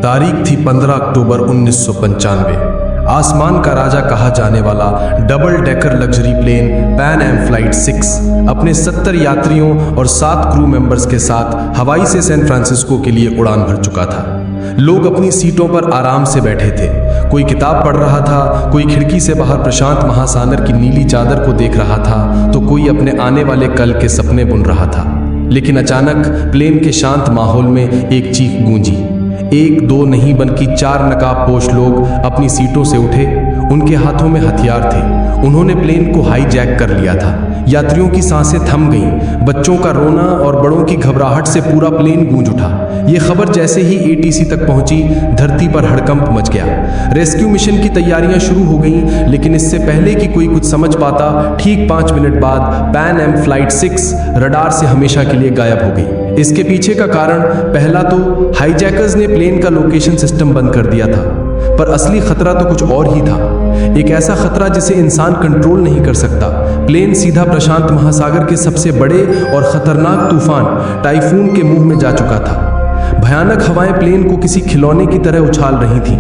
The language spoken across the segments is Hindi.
तारीख थी 15 अक्टूबर 1995। आसमान का राजा कहा जाने वाला double decker luxury plane Pan Am flight 6 अपने 70 यात्रियों और 7 क्रू मेंबर्स के साथ हवाई से सैन फ्रांसिस्को के लिए उड़ान भर चुका था। लोग अपनी सीटों पर आराम से बैठे थे। कोई किताब पढ़ रहा था, कोई खिड़की से बाहर प्रशांत महासागर की नीली चादर को देख रहा था, तो कोई अपने आने वाले कल के सपने बुन रहा था। लेकिन अचानक प्लेन के शांत माहौल में एक चीख गूंजी। एक दो नहीं बल्कि 4 नकाबपोश लोग अपनी सीटों से उठे। उनके हाथों में हथियार थे। उन्होंने प्लेन को हाईजैक कर लिया था। यात्रियों की सांसें थम गईं। बच्चों का रोना और बड़ों की घबराहट से पूरा प्लेन गूंज उठा। ये खबर जैसे ही एटीसी तक पहुंची, धरती पर हड़कंप मच गया। रेस्क्यू मिशन की तैयारियां शुरू हो गईं, लेकिन इससे पहले कि कोई कुछ समझ पाता, ठीक 5 मिनट बाद पैन एम फ्लाइट 6 रडार से हमेशा के लिए गायब हो गई। इसके पीछे का कारण, पहला तो हाईजैकर्स ने प्लेन का लोकेशन सिस्टम बंद कर दिया था, पर असली खतरा तो कुछ और ही था। एक ऐसा खतरा जिसे इंसान कंट्रोल नहीं कर सकता। प्लेन सीधा प्रशांत महासागर के सबसे बड़े और खतरनाक तूफान टाइफून के मुंह में जा चुका था। भयानक हवाएं प्लेन को किसी खिलौने की तरह उछाल रही थीं।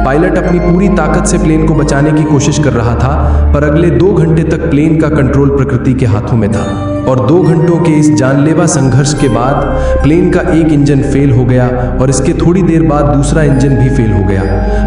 पायलट अपनी पूरी ताकत से प्लेन को बचाने की कोशिश कर रहा था, पर अगले 2 घंटे तक प्लेन का कंट्रोल प्रकृति के हाथों में था। और 2 घंटों के इस जानलेवा संघर्ष के बाद प्लेन का एक इंजन फेल हो गया और इसके थोड़ी देर बाद दूसरा इंजन भी फेल हो गया।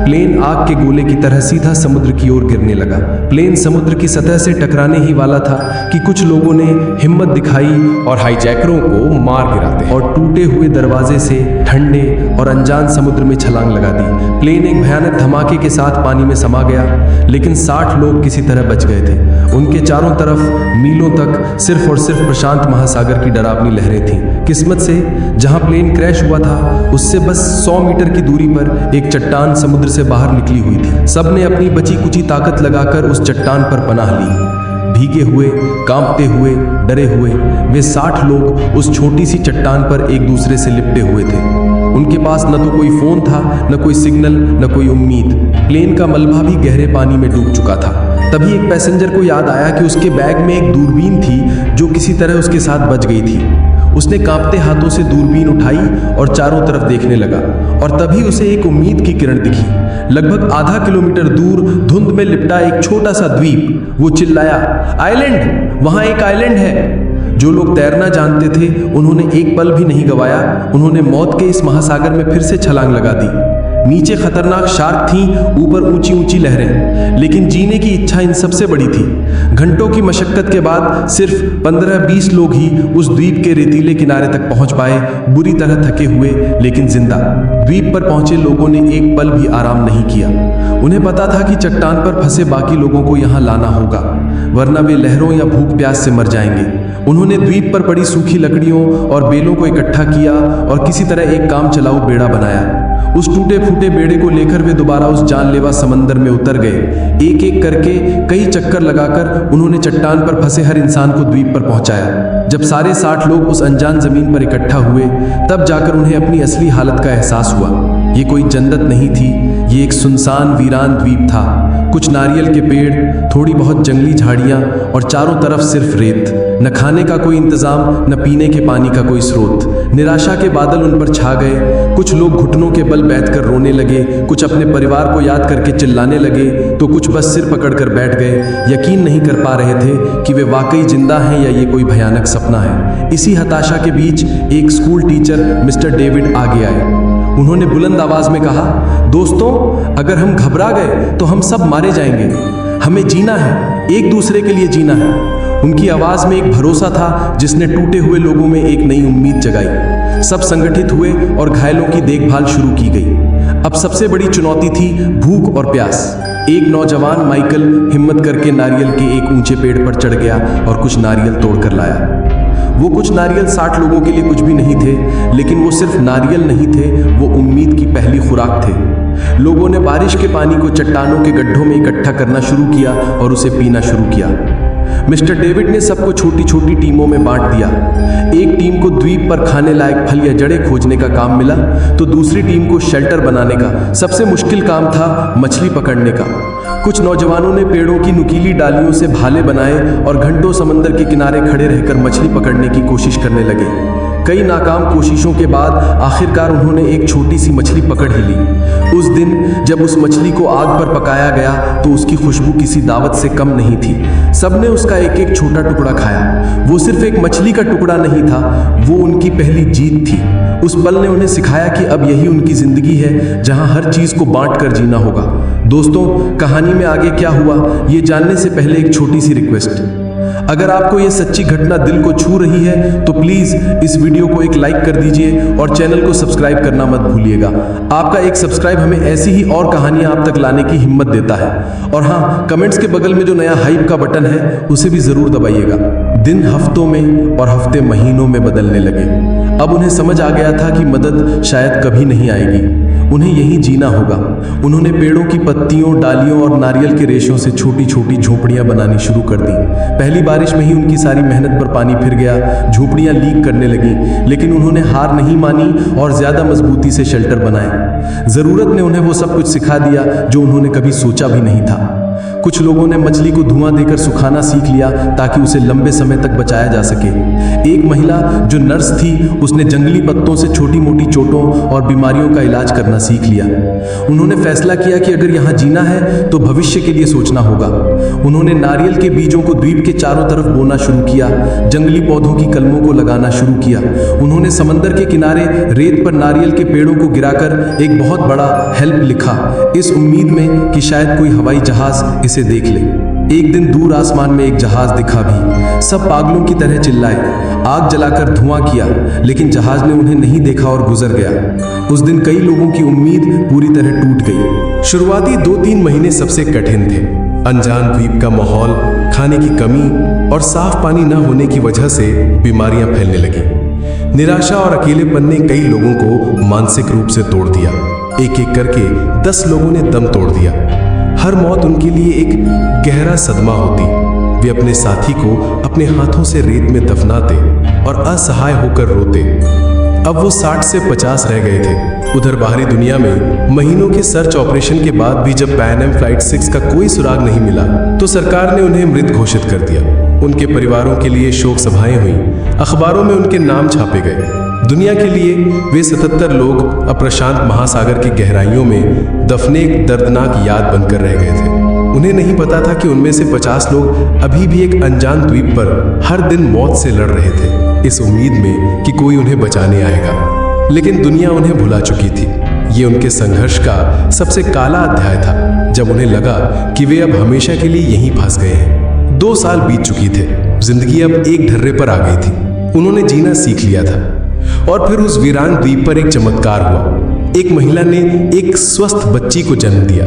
प्लेन आग के गोले की तरह सीधा समुद्र की ओर गिरने लगा। प्लेन समुद्र की सतह से टकराने ही वाला था कि कुछ लोगों ने हिम्मत दिखाई और हाईजैकरों को मार गिराते और टूटे हुए दरवाजे से ठंडे और अनजान समुद्र में छलांग लगा दी। प्लेन एक भयानक धमाके के साथ पानी में समा गया, लेकिन 60 लोग किसी तरह बच गए थे। उनके चारों तरफ मीलों तक सिर्फ और सिर्फ प्रशांत महासागर की डरावनी लहरें थीं। किस्मत से जहां प्लेन क्रैश हुआ था, उससे बस 100 मीटर की दूरी पर एक चट्टान समुद्र से बाहर निकली हुई थी। सबने अपनी बची कुची ताकत लगाकर उस चट्टान पर पनाह ली। भीगे हुए, कांपते हुए, डरे हुए वे 60 लोग उस छोटी सी चट्टान पर एक दूसरे से लिपटे हुए थे। उनके पास न तो कोई फोन था, न कोई सिग्नल, न कोई उम्मीद। प्लेन का मलबा भी गहरे पानी में डूब चुका था। तभी एक पैसेंजर को याद आया कि उसके बैग में एक दूरबीन थी जो किसी तरह उसके साथ बच गई थी। उसने कांपते हाथों से दूरबीन उठाई और चारों तरफ देखने लगा, और तभी उसे एक उम्मीद की किरण दिखी। लगभग आधा किलोमीटर दूर धुंध में लिपटा एक छोटा सा द्वीप। वो चिल्लाया, आइलैंड, वहां एक आइलैंड है। जो लोग तैरना जानते थे उन्होंने एक पल भी नहीं गवाया। उन्होंने मौत के इस महासागर में फिर से छलांग लगा दी। नीचे खतरनाक शार्क थीं, ऊपर ऊंची ऊंची लहरें, लेकिन जीने की इच्छा इन सबसे बड़ी थी। घंटों की मशक्कत के बाद सिर्फ 15-20 लोग ही उस द्वीप के रेतीले किनारे तक पहुंच पाए, बुरी तरह थके हुए लेकिन जिंदा। द्वीप पर पहुंचे लोगों ने एक पल भी आराम नहीं किया। उन्हें पता था कि चट्टान पर फंसे बाकी लोगों को यहां लाना होगा, वरना वे लहरों या भूख प्यास से मर जाएंगे। उन्होंने द्वीप पर पड़ी सूखी लकड़ियों और बेलों को इकट्ठा किया और किसी तरह एक काम चलाऊ बेड़ा बनाया। उस टूटे फूटे बेड़े को लेकर वे दोबारा उस जानलेवा समंदर में उतर गए। एक एक करके कई चक्कर लगाकर उन्होंने चट्टान पर फंसे हर इंसान को द्वीप पर पहुंचाया। जब सारे 60 लोग उस अनजान जमीन पर इकट्ठा हुए, तब जाकर उन्हें अपनी असली हालत का एहसास हुआ। ये कोई जन्नत नहीं थी, ये एक सुनसान वीरान द्वीप था। कुछ नारियल के पेड़, थोड़ी बहुत जंगली झाड़ियां और चारों तरफ सिर्फ रेत। न खाने का कोई इंतजाम, न पीने के पानी का कोई स्रोत। निराशा के बादल उन पर छा गए। कुछ लोग घुटनों के बल बैठकर रोने लगे, कुछ अपने परिवार को याद करके चिल्लाने लगे, तो कुछ बस सिर पकड़कर बैठ गए। यकीन नहीं कर पा रहे थे कि वे वाकई जिंदा हैं या ये कोई भयानक सपना है। इसी हताशा के बीच एक स्कूल टीचर मिस्टर डेविड आगे आए। उन्होंने बुलंद आवाज में कहा, दोस्तों, अगर हम घबरा गए तो हम सब मारे जाएंगे। हमें जीना है, एक दूसरे के लिए जीना है। उनकी आवाज में एक भरोसा था जिसने टूटे हुए लोगों में एक नई उम्मीद जगाई। सब संगठित हुए और घायलों की देखभाल शुरू की गई। अब सबसे बड़ी चुनौती थी भूख और प्यास। एक नौजवान माइकल हिम्मत करके नारियल के एक ऊंचे पेड़ पर चढ़ गया और कुछ नारियल तोड़कर लाया। वो कुछ नारियल 60 लोगों के लिए कुछ भी नहीं थे, लेकिन वो सिर्फ नारियल नहीं थे, वो उम्मीद की पहली खुराक थे। लोगों ने बारिश के पानी को चट्टानों के गड्ढों में इकट्ठा करना शुरू किया और उसे पीना शुरू किया। मिस्टर डेविड ने सबको छोटी छोटी टीमों में बांट दिया। एक टीम को द्वीप पर खाने लायक फल या जड़ें खोजने का काम मिला, तो दूसरी टीम को शेल्टर बनाने का। सबसे मुश्किल काम था मछली पकड़ने का। कुछ नौजवानों ने पेड़ों की नुकीली डालियों से भाले बनाए और घंटों समंदर के किनारे खड़े रहकर मछली पकड़ने की कोशिश करने लगे। कई नाकाम कोशिशों के बाद आखिरकार उन्होंने एक छोटी सी मछली पकड़ ही ली। उस दिन जब उस मछली को आग पर पकाया गया तो उसकी खुशबू किसी दावत से कम नहीं थी। सबने उसका एक एक छोटा टुकड़ा खाया। वो सिर्फ एक मछली का टुकड़ा नहीं था, वो उनकी पहली जीत थी। उस पल ने उन्हें सिखाया कि अब यही उनकी जिंदगी है जहां हर चीज को बांट कर जीना होगा। दोस्तों, कहानी में आगे क्या हुआ ये जानने से पहले एक छोटी सी रिक्वेस्ट। अगर आपको ये सच्ची घटना दिल को छू रही है तो प्लीज इस वीडियो को एक लाइक कर दीजिए और चैनल को सब्सक्राइब करना मत भूलिएगा। आपका एक सब्सक्राइब हमें ऐसी ही और कहानियां आप तक लाने की हिम्मत देता है। और हाँ, कमेंट्स के बगल में जो नया हाइप का बटन है उसे भी जरूर दबाइएगा। दिन हफ्तों में और हफ्ते महीनों में बदलने लगे। अब उन्हें समझ आ गया था कि मदद शायद कभी नहीं आएगी, उन्हें यहीं जीना होगा। उन्होंने पेड़ों की पत्तियों, डालियों और नारियल के रेशों से छोटी छोटी झोपड़ियां बनानी शुरू कर दी। पहली बारिश में ही उनकी सारी मेहनत पर पानी फिर गया, झोपड़ियां लीक करने लगी, लेकिन उन्होंने हार नहीं मानी और ज्यादा मजबूती से शेल्टर बनाए। जरूरत ने उन्हें वो सब कुछ सिखा दिया जो उन्होंने कभी सोचा भी नहीं था। कुछ लोगों ने मछली को धुआं देकर सुखाना सीख लिया ताकि उसे लंबे समय तक बचाया जा सके। एक महिला जो नर्स थी, उसने जंगली पत्तों से छोटी मोटी चोटों और बीमारियों का इलाज करना सीख लिया। उन्होंने फैसला किया कि अगर यहाँ जीना है तो भविष्य के लिए सोचना होगा। उन्होंने नारियल के बीजों को द्वीप के चारों तरफ बोना शुरू किया, जंगली पौधों की कलमों को लगाना शुरू किया। उन्होंने समंदर के किनारे रेत पर नारियल के पेड़ों को गिराकर एक बहुत बड़ा हेल्प लिखा, इस उम्मीद में कि शायद कोई हवाई जहाज इसे देख ले। एक दिन दूर आसमान में एक जहाज दिखा भी। सब पागलों की तरह चिल्लाए, आग जलाकर धुआं किया, लेकिन जहाज ने उन्हें नहीं देखा और गुजर गया। उस दिन कई लोगों की उम्मीद पूरी तरह टूट गई। शुरुआती 2-3 महीने सबसे कठिन थे। अनजान द्वीप का माहौल, खाने की कमी और साफ पानी न होने की वजह से बीमारियां फैलने लगी। निराशा और अकेलेपन ने कई लोगों को मानसिक रूप से तोड़ दिया। एक एक करके 10 लोगों ने दम तोड़ दिया। हर मौत उनके लिए एक गहरा सदमा होती। वे अपने साथी को अपने हाथों से रेत में दफनाते और असहाय होकर रोते। अब वो 60 से 50 रह गए थे। उधर बाहरी दुनिया में महीनों के सर्च ऑपरेशन के बाद भी जब पैन एम फ्लाइट 6 का कोई सुराग नहीं मिला तो सरकार ने उन्हें मृत घोषित कर दिया। उनके परिवारों के लिए शोक सभाएं हुई, अखबारों में उनके नाम छापे गए। दुनिया के लिए वे 77 लोग अप्रशांत महासागर की गहराइयों में दफने एक दर्दनाक याद बनकर रह गए थे। उन्हें नहीं पता था कि उनमें से 50 लोग अभी भी एक अनजान द्वीप पर हर दिन मौत से लड़ रहे थे, इस उम्मीद में कि कोई उन्हें बचाने आएगा। लेकिन दुनिया उन्हें भुला चुकी थी। ये उनके संघर्ष का सबसे काला अध्याय था, जब उन्हें लगा कि वे अब हमेशा के लिए यहीं फंस गए हैं। 2 साल बीत चुकी थे, जिंदगी अब एक ढर्रे पर आ गई थी। उन्होंने जीना सीख लिया था। और फिर उस वीरान द्वीप पर एक चमत्कार हुआ। एक महिला ने एक स्वस्थ बच्ची को जन्म दिया।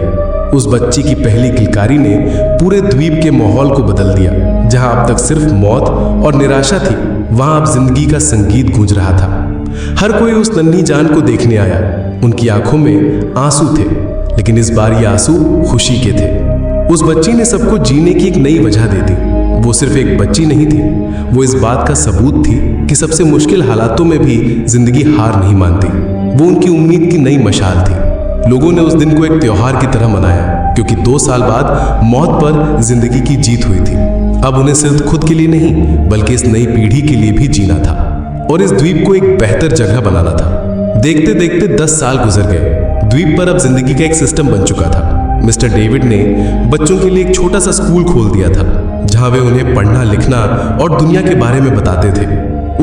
उस बच्ची की पहली किलकारी ने पूरे द्वीप के माहौल को बदल दिया। जहां अब तक सिर्फ मौत और निराशा थी, वहां अब जिंदगी का संगीत गूंज रहा था। हर कोई उस नन्ही जान को देखने आया। उनकी आंखों में आंसू थे, लेकिन इस बार ये आंसू खुशी के थे। उस बच्ची ने सबको जीने की एक नई वजह दे दी। वो सिर्फ एक बच्ची नहीं थी, वो इस बात का सबूत थी कि सबसे मुश्किल हालातों में भी जिंदगी हार नहीं मानती। वो उनकी उम्मीद की नई मशाल थी। लोगों ने उस दिन को एक त्योहार की तरह मनाया, क्योंकि 2 साल बाद मौत पर जिंदगी की जीत हुई थी। अब उन्हें सिर्फ खुद के लिए नहीं, बल्कि इस नई पीढ़ी के लिए भी जीना था और इस द्वीप को एक बेहतर जगह बनाना था। देखते देखते 10 साल गुजर गए। द्वीप पर अब जिंदगी का एक सिस्टम बन चुका था। मिस्टर डेविड ने बच्चों के लिए एक छोटा सा स्कूल खोल दिया था, जहां वे उन्हें पढ़ना, लिखना और दुनिया के बारे में बताते थे।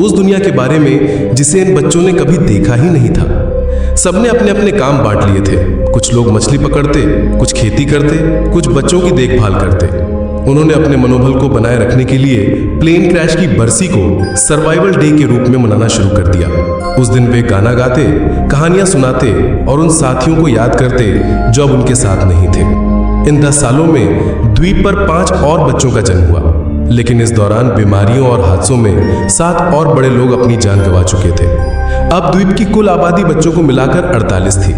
उस दुनिया के बारे में जिसे इन बच्चों ने कभी देखा ही नहीं था। सबने अपने अपने काम बांट लिए थे। कुछ लोग मछली पकड़ते, कुछ खेती करते, कुछ बच्चों की देखभाल करते। उन्होंने अपने मनोबल को बनाए रखने के लिए प्लेन क्रैश की बरसी को सर्वाइवल डे के रूप में मनाना शुरू कर दिया। उस दिन वे गाना गाते, कहानियां सुनाते और उन साथियों को याद करते जो अब उनके साथ नहीं थे। इन 10 सालों में द्वीप पर 5 और बच्चों का जन्म हुआ, लेकिन इस दौरान बीमारियों और हादसों में 7 और बड़े लोग अपनी जान गंवा चुके थे। अब द्वीप की कुल आबादी बच्चों को मिलाकर 48 थी।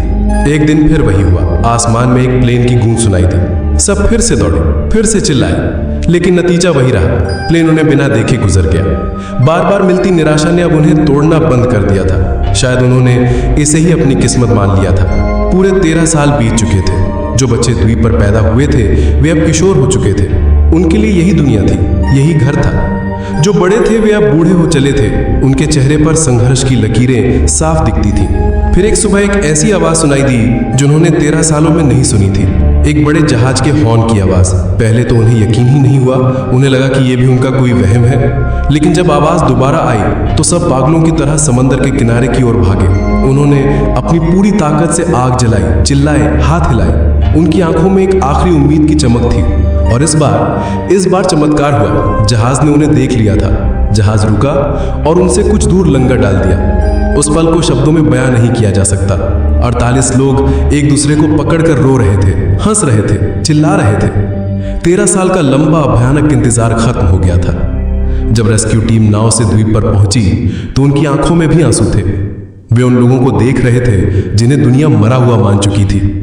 एक दिन फिर वही हुआ। आसमान में एक प्लेन की गूंज सुनाई दी। सब फिर से दौड़े, फिर से चिल्लाए, लेकिन नतीजा वही रहा। प्लेन उन्हें बिना देखे गुजर गया। बार बार मिलती निराशा ने अब उन्हें तोड़ना बंद कर दिया था। शायद उन्होंने इसे ही अपनी किस्मत मान लिया था। पूरे 13 साल बीत चुके थे। जो बच्चे द्वीप पर पैदा हुए थे वे अब किशोर हो चुके थे। उनके लिए यही दुनिया थी, यही घर था। जो बड़े थे वे अब बूढ़े हो चले थे। उनके चेहरे पर संघर्ष की लकीरें साफ दिखती थीं। फिर एक सुबह एक ऐसी आवाज सुनाई दी जिन्होंने 13 सालों में नहीं सुनी थी। एक बड़े जहाज के हॉर्न की आवाज। पहले तो उन्हें यकीन ही नहीं हुआ। उन्हें लगा कि यह भी उनका कोई वहम है। लेकिन जब आवाज दोबारा आई तो सब पागलों की तरह समंदर के किनारे की ओर भागे। उन्होंने अपनी पूरी ताकत से आग जलाई, चिल्लाए, हाथ हिलाए। उनकी आंखों में एक आखिरी उम्मीद की चमक थी। और इस बार चमत्कार हुआ। जहाज ने उन्हें देख लिया था। जहाज रुका और उनसे कुछ दूर लंगर डाल दिया। उस पल को शब्दों में बयां नहीं किया जा सकता। 48 लोग एक दूसरे को पकड़कर रो रहे थे, हंस रहे थे, चिल्ला रहे थे। 13 साल का लंबा भयानक इंतजार खत्म हो गया था। जब रेस्क्यू टीम नाव से द्वीप पर पहुंची तो उनकी आंखों में भी आंसू थे। वे उन लोगों को देख रहे थे जिन्हें दुनिया मरा हुआ मान चुकी थी।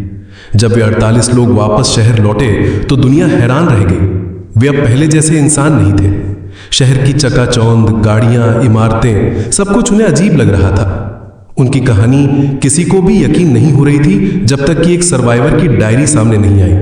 जब वे 48 लोग वापस शहर लौटे तो दुनिया हैरान रह गई। वे अब पहले जैसे इंसान नहीं थे। शहर की चकाचौंध, गाड़ियां, इमारतें, सब कुछ उन्हें अजीब लग रहा था। उनकी कहानी किसी को भी यकीन नहीं हो रही थी जब तक कि एक सर्वाइवर की डायरी सामने नहीं आई।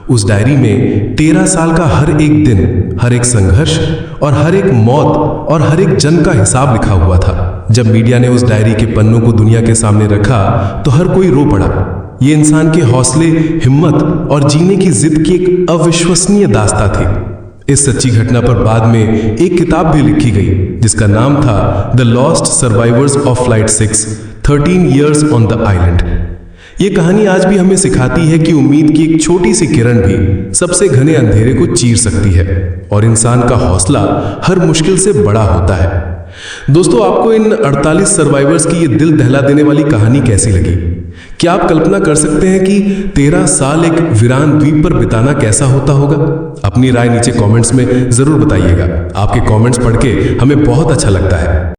उस डायरी में 13 साल का हर एक दिन, हर एक संघर्ष और हर एक मौत और हर एक जन्म का हिसाब लिखा हुआ था। जब मीडिया ने उस डायरी के पन्नों को दुनिया के सामने रखा तो हर कोई रो पड़ा। ये इंसान के हौसले, हिम्मत और जीने की जिद की एक अविश्वसनीय दास्तां थी। इस सच्ची घटना पर बाद में एक किताब भी लिखी गई जिसका नाम था the lost survivors of flight 6, 13 years on the island. ये कहानी आज भी हमें सिखाती है कि उम्मीद की एक छोटी सी किरण भी सबसे घने अंधेरे को चीर सकती है और इंसान का हौसला हर मुश्किल से बड़ा होता है। दोस्तों, आपको इन 48 सर्वाइवर्स की ये दिल दहला देने वाली कहानी कैसी लगी? क्या आप कल्पना कर सकते हैं कि 13 साल एक वीरान द्वीप पर बिताना कैसा होता होगा? अपनी राय नीचे कमेंट्स में जरूर बताइएगा। आपके कमेंट्स पढ़ के हमें बहुत अच्छा लगता है।